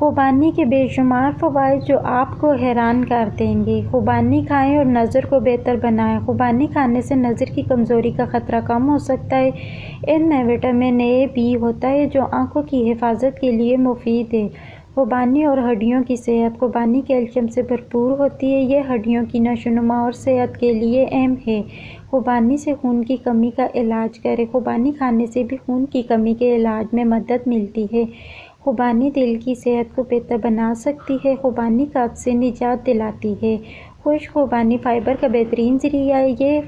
خوبانی کے بے شمار فوائد جو آپ کو حیران کر دیں گے۔ خوبانی کھائیں اور نظر کو بہتر بنائیں۔ خوبانی کھانے سے نظر کی کمزوری کا خطرہ کم ہو سکتا ہے۔ ان میں وٹامن اے بھی ہوتا ہے جو آنکھوں کی حفاظت کے لیے مفید ہے۔ خوبانی اور ہڈیوں کی صحت۔ خوبانی کیلشیم سے بھرپور ہوتی ہے۔ یہ ہڈیوں کی نشوونما اور صحت کے لیے اہم ہے۔ خوبانی سے خون کی کمی کا علاج کریں۔ خوبانی کھانے سے بھی خون کی کمی کے علاج میں مدد ملتی ہے۔ خوبانی دل کی صحت کو بہتر بنا سکتی ہے۔ خوبانی قبض سے نجات دلاتی ہے۔ خشک خوبانی فائبر کا بہترین ذریعہ ہے۔ یہ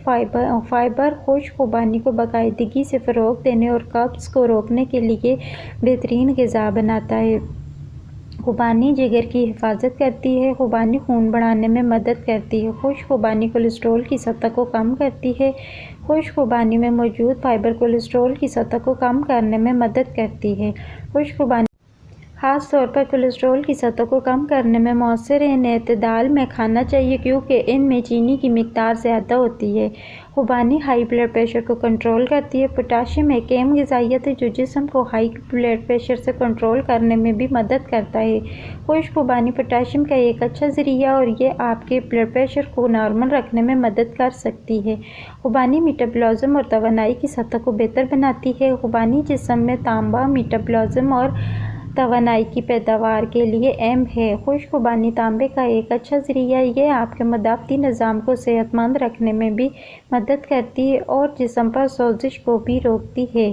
فائبر خشک خوبانی کو باقاعدگی سے فروغ دینے اور قبض کو روکنے کے لیے بہترین غذا بناتا ہے۔ خوبانی جگر کی حفاظت کرتی ہے۔ خوبانی خون بڑھانے میں مدد کرتی ہے۔ خشک خوبانی کولیسٹرول کی سطح کو کم کرتی ہے۔ خشک خوبانی میں موجود فائبر کولیسٹرول کی سطح کو کم کرنے میں مدد کرتی ہے۔ خشک خوبانی خاص طور پر کولیسٹرول کی سطح کو کم کرنے میں مؤثر ہے۔ انہیں اعتدال میں کھانا چاہیے کیونکہ ان میں چینی کی مقدار زیادہ ہوتی ہے۔ خوبانی ہائی بلڈ پریشر کو کنٹرول کرتی ہے۔ پوٹاشیم ایک اہم غذائیت ہے جو جسم کو ہائی بلڈ پریشر سے کنٹرول کرنے میں بھی مدد کرتا ہے۔ خشک خوبانی پوٹاشیم کا ایک اچھا ذریعہ ہے اور یہ آپ کے بلڈ پریشر کو نارمل رکھنے میں مدد کر سکتی ہے۔ خوبانی میٹابولزم اور توانائی کی سطح کو بہتر بناتی ہے۔ خوبانی جسم میں تانبا میٹابولزم اور توانائی کی پیداوار کے لیے اہم ہے۔ خشک خوبانی تانبے کا ایک اچھا ذریعہ ہے۔ یہ آپ کے مدافعتی نظام کو صحت مند رکھنے میں بھی مدد کرتی ہے اور جسم پر سوزش کو بھی روکتی ہے۔